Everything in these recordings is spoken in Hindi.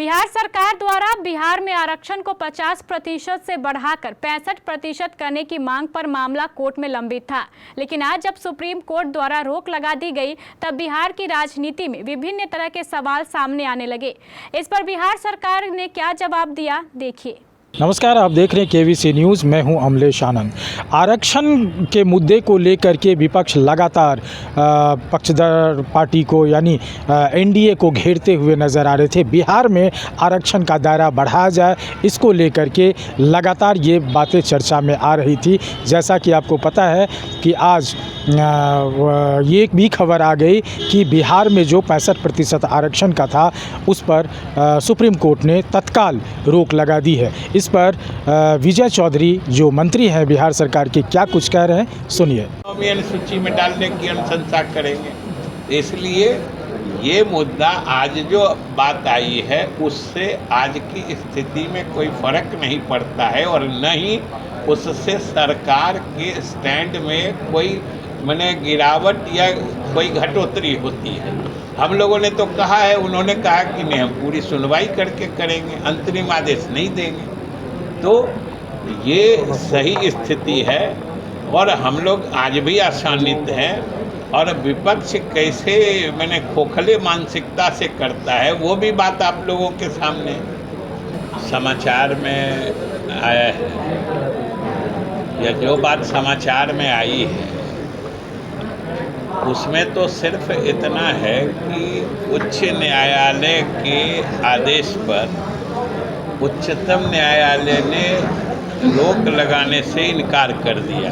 बिहार सरकार द्वारा बिहार में आरक्षण को 50% से बढ़ाकर 65% करने की मांग पर मामला कोर्ट में लंबित था, लेकिन आज जब सुप्रीम कोर्ट द्वारा रोक लगा दी गई तब बिहार की राजनीति में विभिन्न तरह के सवाल सामने आने लगे। इस पर बिहार सरकार ने क्या जवाब दिया, देखिए। नमस्कार, आप देख रहे हैं केवीसी न्यूज़। मैं हूं अमलेश आनंद। आरक्षण के मुद्दे को लेकर के विपक्ष लगातार पक्षधर पार्टी को यानी एनडीए को घेरते हुए नज़र आ रहे थे। बिहार में आरक्षण का दायरा बढ़ाया जाए, इसको लेकर के लगातार ये बातें चर्चा में आ रही थी। जैसा कि आपको पता है कि आज ये भी खबर आ गई कि बिहार में जो 65% आरक्षण का था उस पर सुप्रीम कोर्ट ने तत्काल रोक लगा दी है। इस पर विजय चौधरी जो मंत्री हैं बिहार सरकार के, क्या कुछ कह रहे हैं, सुनिए। सूची में डालने की अनुशंसा करेंगे, इसलिए ये मुद्दा आज जो बात आई है उससे आज की स्थिति में कोई फर्क नहीं पड़ता है और न ही उससे सरकार के स्टैंड में कोई गिरावट या कोई घटोतरी होती है। हम लोगों ने तो कहा है, उन्होंने कहा कि नहीं, हम पूरी सुनवाई करके करेंगे, अंतरिम आदेश नहीं देंगे। तो ये सही स्थिति है और हम लोग आज भी आशान्वित हैं। और विपक्ष कैसे खोखले मानसिकता से करता है वो भी बात आप लोगों के सामने समाचार में आया है, या जो बात समाचार में आई है उसमें तो सिर्फ इतना है कि उच्च न्यायालय के आदेश पर उच्चतम न्यायालय ने रोक लगाने से इनकार कर दिया,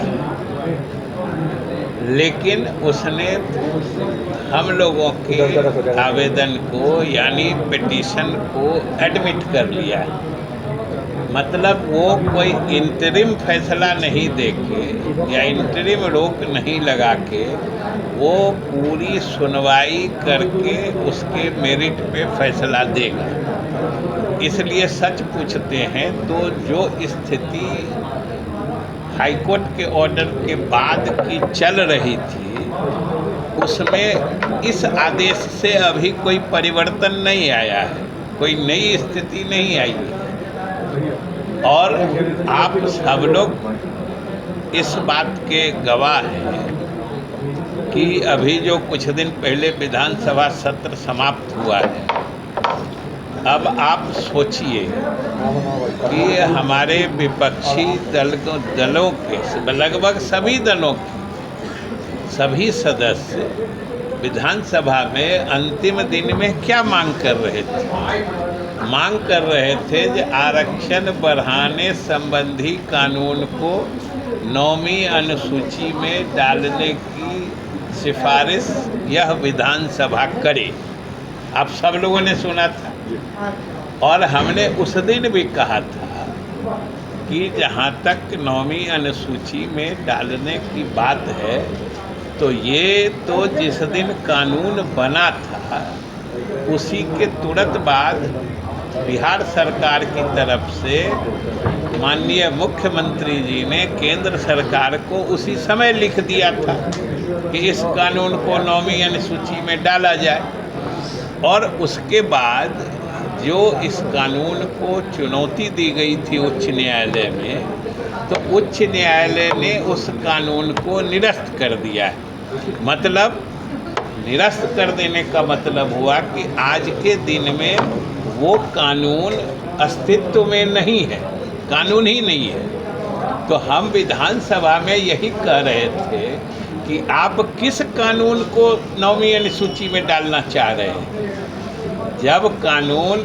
लेकिन उसने हम लोगों के आवेदन को यानी पिटीशन को एडमिट कर लिया। मतलब वो कोई इंटरिम फैसला नहीं देके या इंटरिम रोक नहीं लगा के वो पूरी सुनवाई करके उसके मेरिट पे फैसला देगा। इसलिए सच पूछते हैं तो जो स्थिति हाईकोर्ट के ऑर्डर के बाद की चल रही थी उसमें इस आदेश से अभी कोई परिवर्तन नहीं आया है, कोई नई स्थिति नहीं आई है। और आप सब लोग इस बात के गवाह हैं कि अभी जो कुछ दिन पहले विधानसभा सत्र समाप्त हुआ है, अब आप सोचिए कि हमारे विपक्षी दलों के लगभग सभी दलों के सभी सदस्य विधानसभा में अंतिम दिन में क्या मांग कर रहे थे? मांग कर रहे थे कि आरक्षण बढ़ाने संबंधी कानून को 9वीं अनुसूची में डालने की सिफारिश यह विधानसभा करे। आप सब लोगों ने सुना था और हमने उस दिन भी कहा था कि जहाँ तक 9वीं अनुसूची में डालने की बात है तो ये तो जिस दिन कानून बना था उसी के तुरंत बाद बिहार सरकार की तरफ से माननीय मुख्यमंत्री जी ने केंद्र सरकार को उसी समय लिख दिया था कि इस कानून को 9वीं अनुसूची में डाला जाए। और उसके बाद जो इस कानून को चुनौती दी गई थी उच्च न्यायालय में, तो उच्च न्यायालय ने उस कानून को निरस्त कर दिया है। मतलब निरस्त कर देने का मतलब हुआ कि आज के दिन में वो कानून अस्तित्व में नहीं है, कानून ही नहीं है। तो हम विधानसभा में यही कह रहे थे कि आप किस कानून को 9वीं अनुसूची में डालना चाह रहे हैं? जब कानून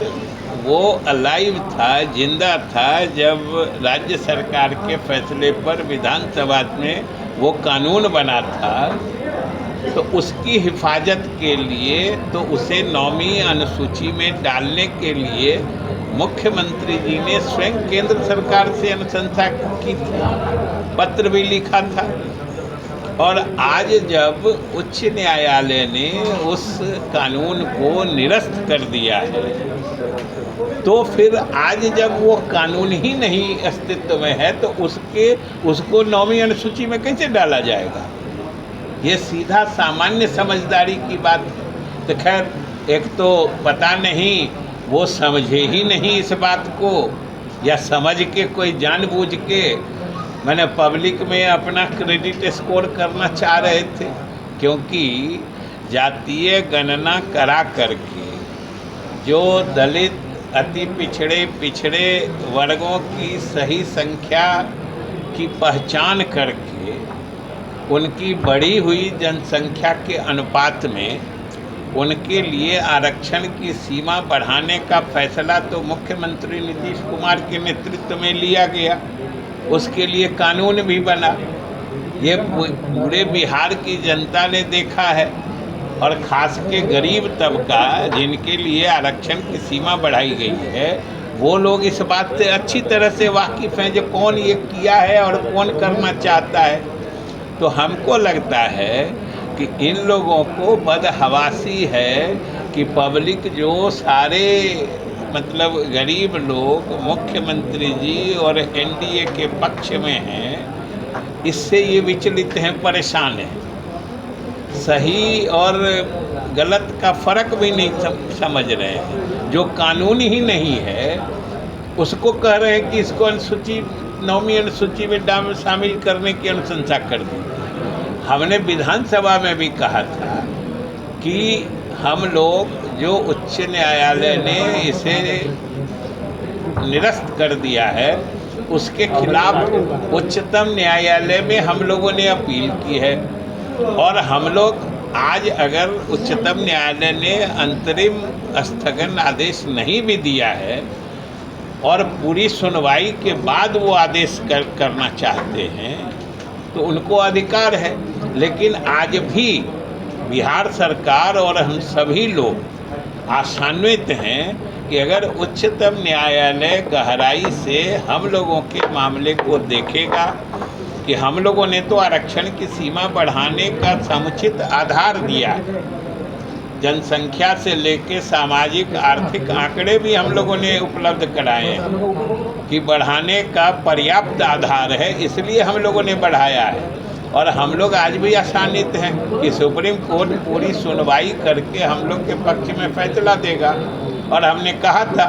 वो अलाइव था, जिंदा था, जब राज्य सरकार के फैसले पर विधानसभा में वो कानून बना था तो उसकी हिफाजत के लिए, तो उसे 9वीं अनुसूची में डालने के लिए मुख्यमंत्री जी ने स्वयं केंद्र सरकार से अनुशंसा की थी, पत्र भी लिखा था। और आज जब उच्च न्यायालय ने उस कानून को निरस्त कर दिया है तो फिर आज जब वो कानून ही नहीं अस्तित्व में है तो उसको 9वीं अनुसूची में कैसे डाला जाएगा? ये सीधा सामान्य समझदारी की बात है। तो खैर, एक तो पता नहीं वो समझे ही नहीं इस बात को, या समझ के कोई जानबूझ के मैंने पब्लिक में अपना क्रेडिट स्कोर करना चाह रहे थे, क्योंकि जातीय गणना करा करके जो दलित अति पिछड़े वर्गों की सही संख्या की पहचान करके उनकी बढ़ी हुई जनसंख्या के अनुपात में उनके लिए आरक्षण की सीमा बढ़ाने का फैसला तो मुख्यमंत्री नीतीश कुमार के नेतृत्व में लिया गया, उसके लिए कानून भी बना। ये पूरे बिहार की जनता ने देखा है, और ख़ास के गरीब तबका जिनके लिए आरक्षण की सीमा बढ़ाई गई है, वो लोग इस बात से अच्छी तरह से वाकिफ़ हैं जो कौन ये किया है और कौन करना चाहता है। तो हमको लगता है कि इन लोगों को बदहवासी है कि पब्लिक जो सारे मतलब गरीब लोग मुख्यमंत्री जी और एनडीए के पक्ष में हैं, इससे ये विचलित हैं, परेशान हैं, सही और गलत का फ़र्क भी नहीं समझ रहे हैं। जो कानून ही नहीं है उसको कह रहे हैं कि इसको अनुसूची 9वीं अनुसूची में शामिल करने की अनुशंसा कर दी। हमने विधानसभा में भी कहा था कि हम लोग जो उच्च न्यायालय ने इसे निरस्त कर दिया है उसके खिलाफ उच्चतम न्यायालय में हम लोगों ने अपील की है, और हम लोग आज अगर उच्चतम न्यायालय ने अंतरिम स्थगन आदेश नहीं भी दिया है और पूरी सुनवाई के बाद वो आदेश करना चाहते हैं तो उनको अधिकार है। लेकिन आज भी बिहार सरकार और हम सभी लोग आशान्वित हैं कि अगर उच्चतम न्यायालय गहराई से हम लोगों के मामले को देखेगा कि हम लोगों ने तो आरक्षण की सीमा बढ़ाने का समुचित आधार दिया है, जनसंख्या से लेकर सामाजिक आर्थिक आंकड़े भी हम लोगों ने उपलब्ध कराए हैं कि बढ़ाने का पर्याप्त आधार है, इसलिए हम लोगों ने बढ़ाया है। और हम लोग आज भी आशान्वित हैं कि सुप्रीम कोर्ट पूरी सुनवाई करके हम लोग के पक्ष में फैसला देगा। और हमने कहा था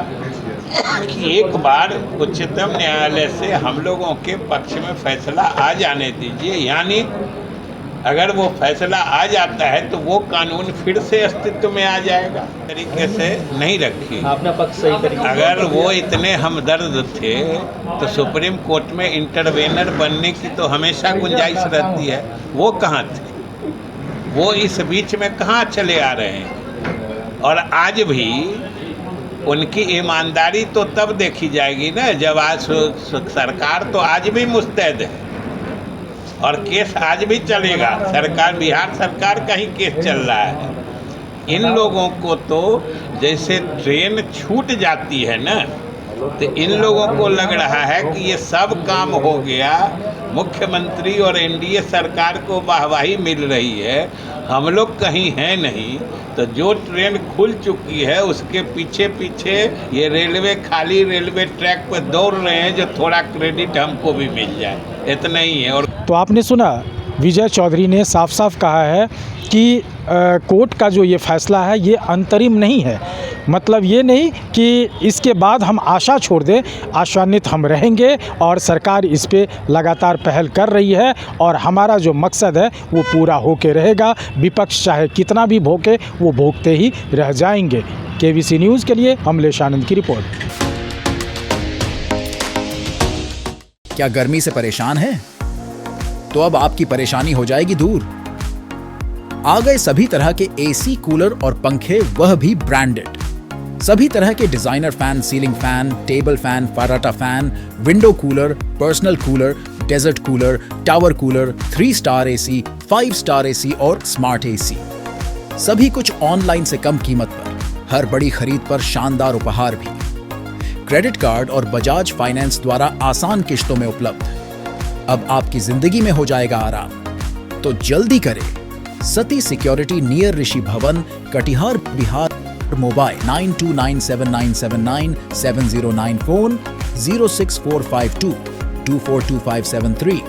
कि एक बार उच्चतम न्यायालय से हम लोगों के पक्ष में फैसला आ जाने दीजिए, यानी अगर वो फैसला आ जाता है तो वो कानून फिर से अस्तित्व में आ जाएगा। तरीके से नहीं रखी अपना पक्ष सही तरीके। अगर वो इतने हमदर्द थे तो सुप्रीम कोर्ट में इंटरवेनर बनने की तो हमेशा गुंजाइश रहती है, वो कहाँ थे? वो इस बीच में कहाँ चले आ रहे हैं? और आज भी उनकी ईमानदारी तो तब देखी जाएगी ना जब आज सरकार तो आज भी मुस्तैद है और केस आज भी चलेगा। सरकार, बिहार सरकार का ही केस चल रहा है। इन लोगों को तो जैसे ट्रेन छूट जाती है ना, तो इन लोगों को लग रहा है कि ये सब काम हो गया, मुख्यमंत्री और एनडीए सरकार को वाहवाही मिल रही है, हम लोग कहीं हैं नहीं। तो जो ट्रेन खुल चुकी है उसके पीछे पीछे ये रेलवे खाली रेलवे ट्रैक पर दौड़ रहे हैं जो थोड़ा क्रेडिट हमको भी मिल जाए, इतना ही है। और तो आपने सुना, विजय चौधरी ने साफ साफ कहा है कि कोर्ट का जो ये फैसला है ये अंतरिम नहीं है। मतलब ये नहीं कि इसके बाद हम आशा छोड़ दें, आशान्वित हम रहेंगे और सरकार इस पे लगातार पहल कर रही है और हमारा जो मकसद है वो पूरा होके रहेगा। विपक्ष चाहे कितना भी भोंके वो भोंकते ही रह जाएंगे। केवीसी न्यूज़ के लिए अमलेश आनंद की रिपोर्ट। क्या गर्मी से परेशान हैं? तो अब आपकी परेशानी हो जाएगी दूर। आ गए सभी तरह के एसी, कूलर और पंखे, वह भी ब्रांडेड। सभी तरह के designer fan, ceiling fan, table fan, फराटा fan, window cooler, personal cooler, desert cooler, tower cooler, 3 star AC, 5 star AC और स्मार्ट एसी। सभी कुछ ऑनलाइन से कम कीमत पर, हर बड़ी खरीद पर शानदार उपहार भी। क्रेडिट कार्ड और बजाज फाइनेंस द्वारा आसान किश्तों में उपलब्ध। अब आपकी जिंदगी में हो जाएगा आराम। तो जल्दी करें। सती सिक्योरिटी नियर ऋषि भवन, कटिहार, बिहार। Mobile 9297979709 phone 06452 242573।